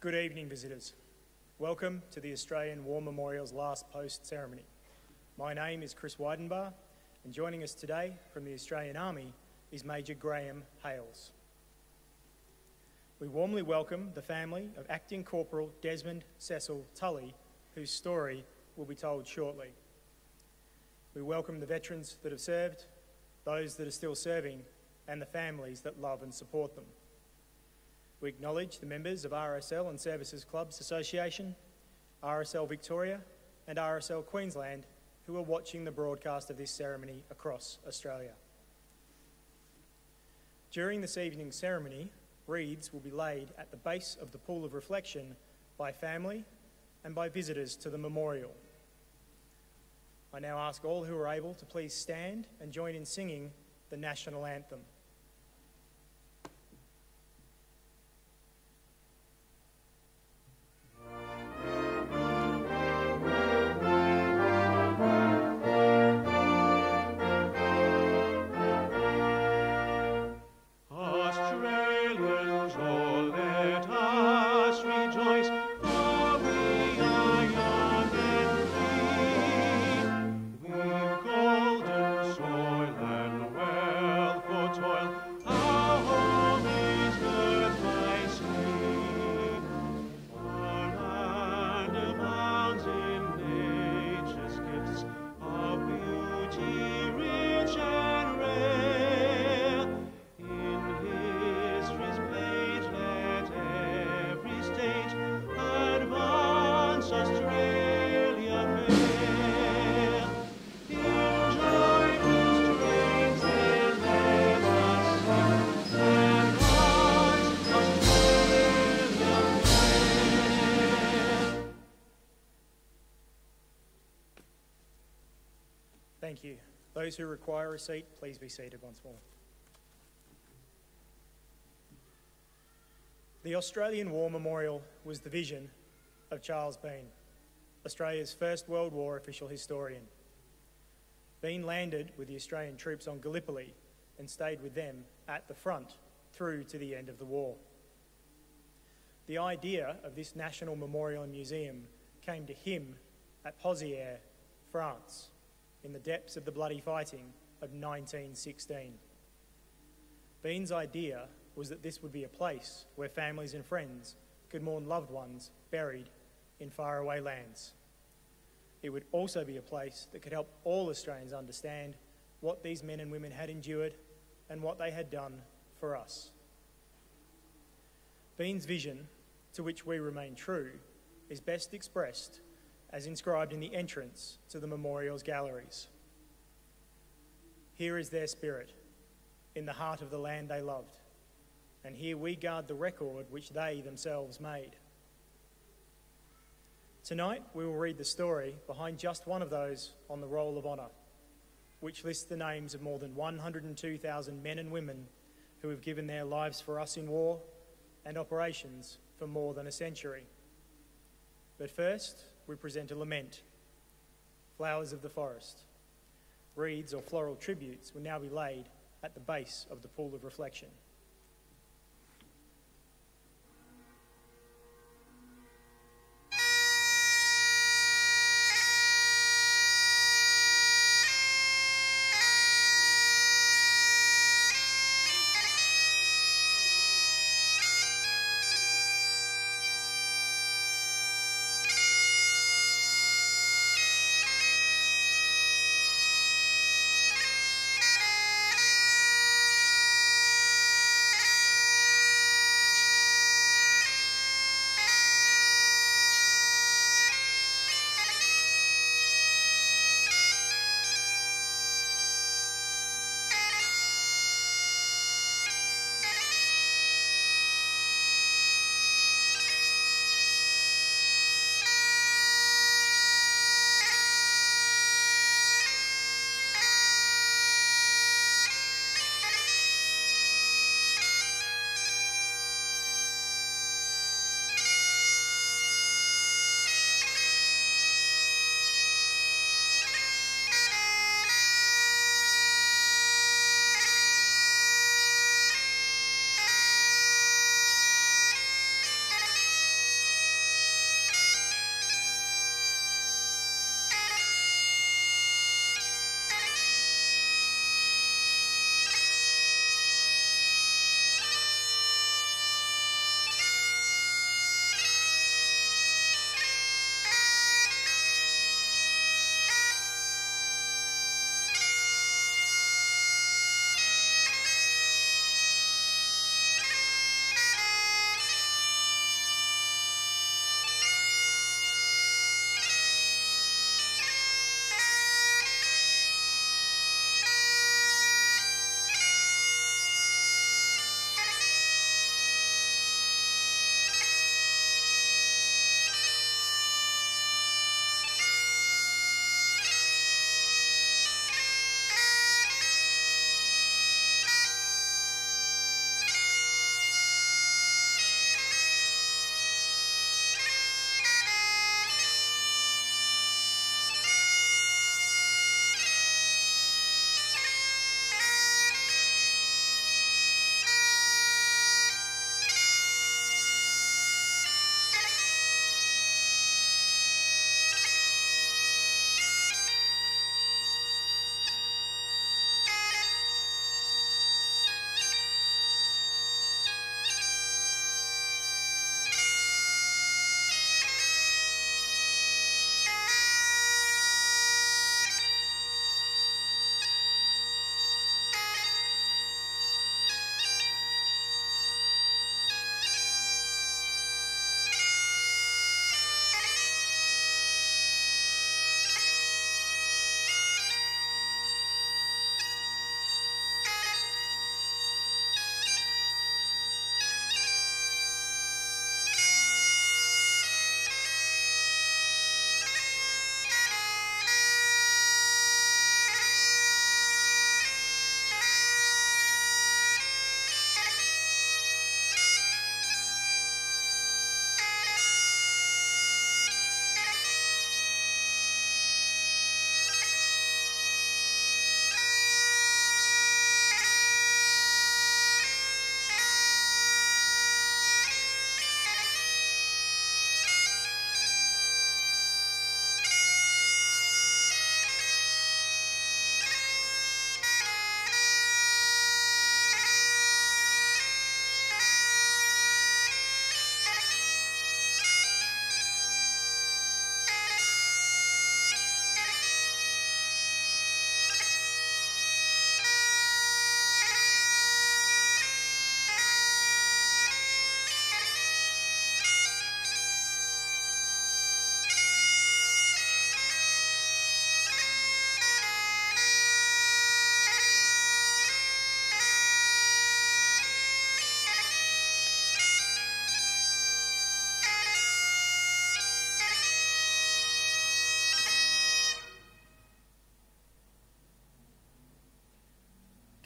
Good evening, visitors. Welcome to the Australian War Memorial's last post ceremony. My name is Chris Weidenbar, and joining us today from the Australian Army is Major Graham Hales. We warmly welcome the family of Acting Corporal Desmond Cecil Tully, whose story will be told shortly. We welcome the veterans that have served, those that are still serving, and the families that love and support them. We acknowledge the members of RSL and Services Clubs Association, RSL Victoria and RSL Queensland who are watching the broadcast of this ceremony across Australia. During this evening's ceremony, wreaths will be laid at the base of the pool of reflection by family and by visitors to the memorial. I now ask all who are able to please stand and join in singing the national anthem. Thank you. Those who require a seat, please be seated once more. The Australian War Memorial was the vision of Charles Bean, Australia's First World War official historian. Bean landed with the Australian troops on Gallipoli and stayed with them at the front through to the end of the war. The idea of this National Memorial and Museum came to him at Pozières, France, in the depths of the bloody fighting of 1916. Bean's idea was that this would be a place where families and friends could mourn loved ones buried in faraway lands. It would also be a place that could help all Australians understand what these men and women had endured and what they had done for us. Bean's vision, to which we remain true, is best expressed as inscribed in the entrance to the memorial's galleries. Here is their spirit, in the heart of the land they loved, and here we guard the record which they themselves made. Tonight we will read the story behind just one of those on the Roll of Honour, which lists the names of more than 102,000 men and women who have given their lives for us in war and operations for more than a century. But first, we present a lament, Flowers of the Forest. Wreaths or floral tributes will now be laid at the base of the pool of reflection.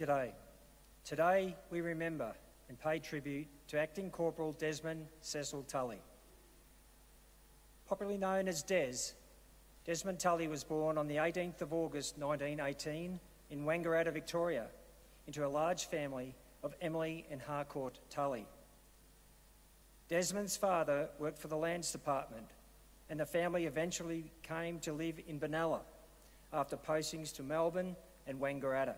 G'day. Today we remember and pay tribute to Acting Corporal Desmond Cecil Tully. Popularly known as Des, Desmond Tully was born on the 18th of August 1918 in Wangaratta, Victoria, into a large family of Emily and Harcourt Tully. Desmond's father worked for the Lands Department, and the family eventually came to live in Benalla after postings to Melbourne and Wangaratta.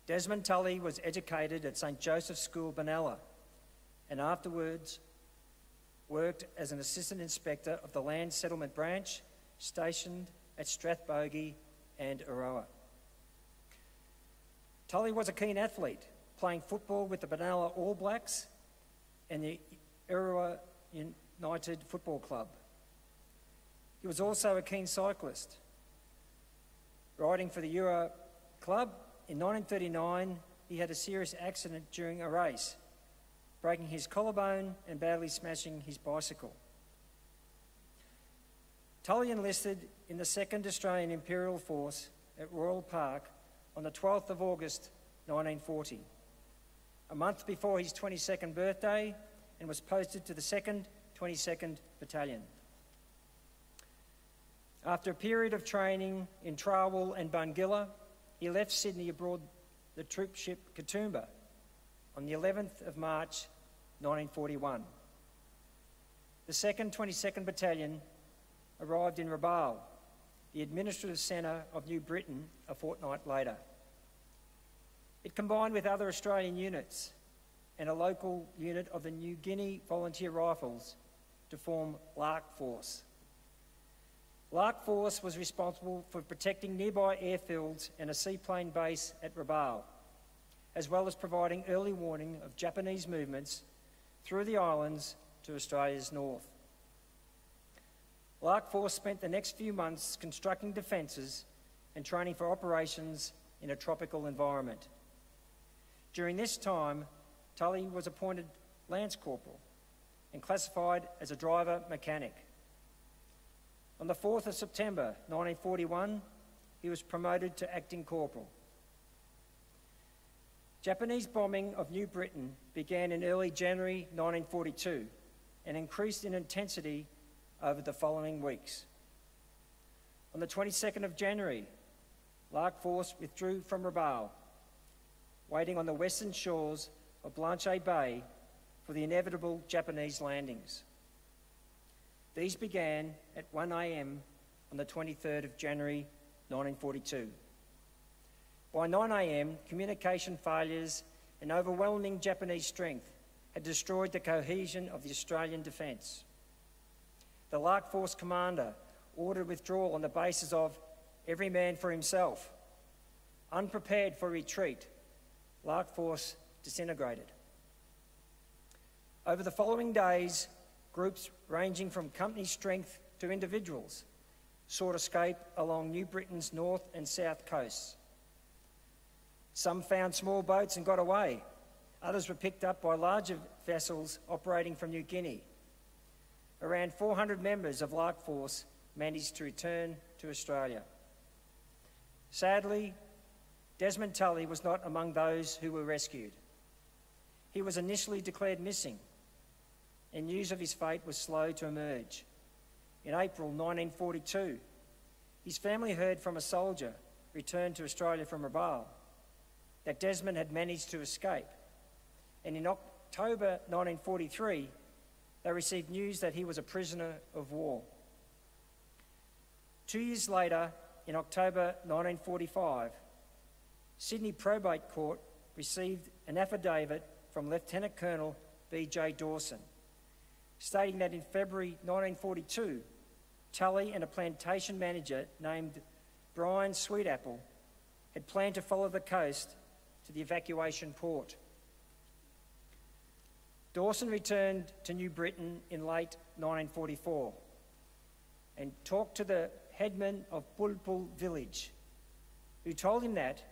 Desmond Tully was educated at St Joseph's School, Benalla, and afterwards worked as an assistant inspector of the Land Settlement Branch, stationed at Strathbogie and Aroa. Tully was a keen athlete, playing football with the Benalla All Blacks and the Aroa United Football Club. He was also a keen cyclist. Riding for the Euro Club, in 1939, he had a serious accident during a race, breaking his collarbone and badly smashing his bicycle. Tully enlisted in the 2nd Australian Imperial Force at Royal Park on the 12th of August 1940, a month before his 22nd birthday, and was posted to the 2nd 22nd Battalion. After a period of training in Trawell and Bungilla, he left Sydney aboard the troop ship Katoomba on the 11th of March 1941. The 2nd 22nd Battalion arrived in Rabaul, the administrative centre of New Britain, a fortnight later. It combined with other Australian units and a local unit of the New Guinea Volunteer Rifles to form Lark Force. Lark Force was responsible for protecting nearby airfields and a seaplane base at Rabaul, as well as providing early warning of Japanese movements through the islands to Australia's north. Lark Force spent the next few months constructing defences and training for operations in a tropical environment. During this time, Tully was appointed Lance Corporal and classified as a driver mechanic. On the 4th of September 1941, he was promoted to Acting Corporal. Japanese bombing of New Britain began in early January 1942 and increased in intensity over the following weeks. On the 22nd of January, Lark Force withdrew from Rabaul, waiting on the western shores of Blanchet Bay for the inevitable Japanese landings. These began at 1 a.m. on the 23rd of January 1942. By 9 a.m, communication failures and overwhelming Japanese strength had destroyed the cohesion of the Australian defence. The Lark Force commander ordered withdrawal on the basis of every man for himself. Unprepared for retreat, Lark Force disintegrated. Over the following days, groups ranging from company strength to individuals sought escape along New Britain's north and south coasts. Some found small boats and got away. Others were picked up by larger vessels operating from New Guinea. Around 400 members of Lark Force managed to return to Australia. Sadly, Desmond Tully was not among those who were rescued. He was initially declared missing, and news of his fate was slow to emerge. In April 1942, his family heard from a soldier returned to Australia from Rabaul that Desmond had managed to escape, and in October 1943, they received news that he was a prisoner of war. 2 years later, in October 1945, Sydney Probate Court received an affidavit from Lieutenant Colonel B.J. Dawson, stating that in February 1942, Tully and a plantation manager named Brian Sweetapple had planned to follow the coast to the evacuation port. Dawson returned to New Britain in late 1944 and talked to the headman of Bulpul village, who told him that,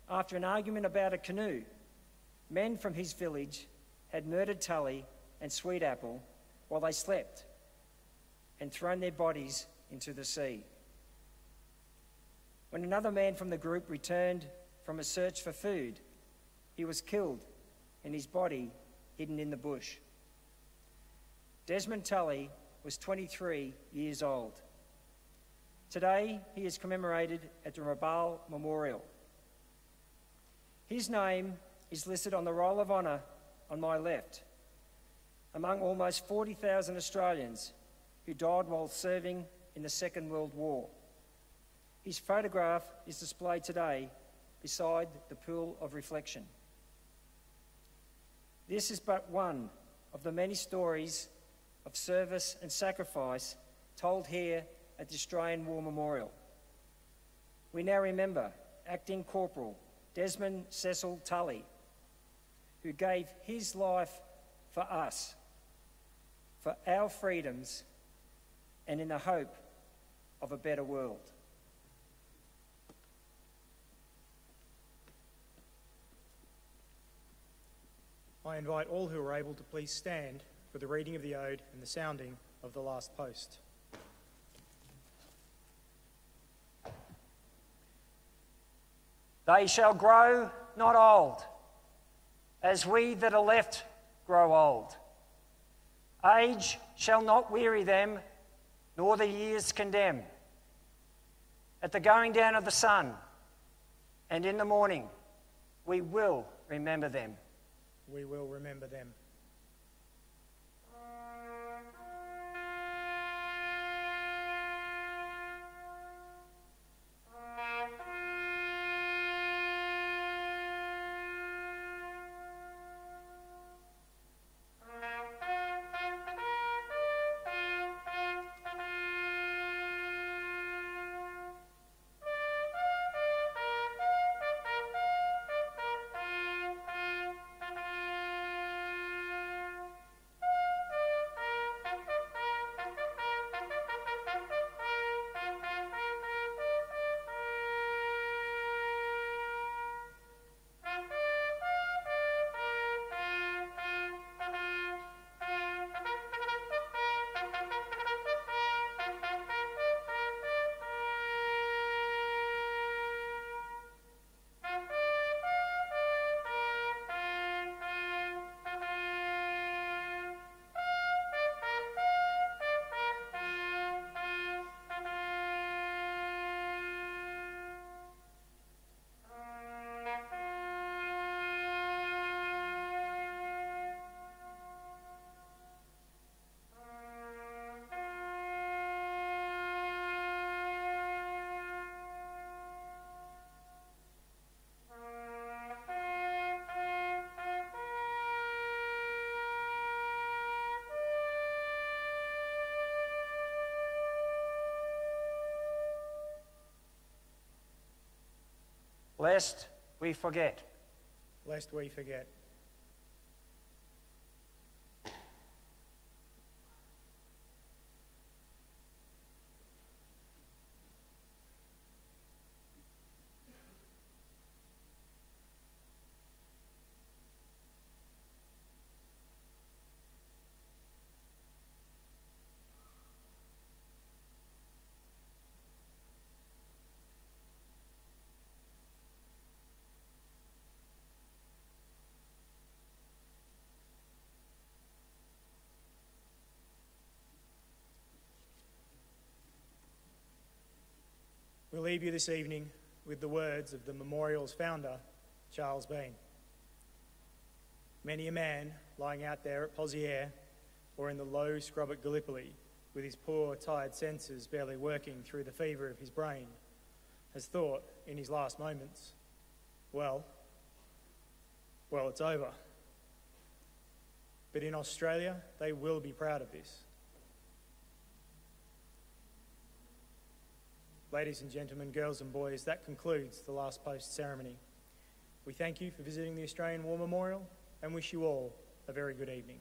after an argument about a canoe, men from his village had murdered Tully and Sweetapple while they slept and thrown their bodies into the sea. When another man from the group returned from a search for food, he was killed and his body hidden in the bush. Desmond Tully was 23 years old. Today, he is commemorated at the Rabaul Memorial. His name is listed on the Roll of Honour on my left, among almost 40,000 Australians who died while serving in the Second World War. His photograph is displayed today beside the pool of reflection. This is but one of the many stories of service and sacrifice told here at the Australian War Memorial. We now remember Acting Corporal Desmond Cecil Tully, who gave his life for us, for our freedoms, and in the hope of a better world. I invite all who are able to please stand for the reading of the ode and the sounding of the last post. They shall grow not old, as we that are left grow old. Age shall not weary them, nor the years condemn. At the going down of the sun, and in the morning, we will remember them. We will remember them. Lest we forget. Lest we forget. We'll leave you this evening with the words of the memorial's founder, Charles Bean. Many a man lying out there at Poziere or in the low scrub at Gallipoli, with his poor, tired senses barely working through the fever of his brain, has thought in his last moments, well, it's over. But in Australia, they will be proud of this. Ladies and gentlemen, girls and boys, that concludes the last post ceremony. We thank you for visiting the Australian War Memorial and wish you all a very good evening.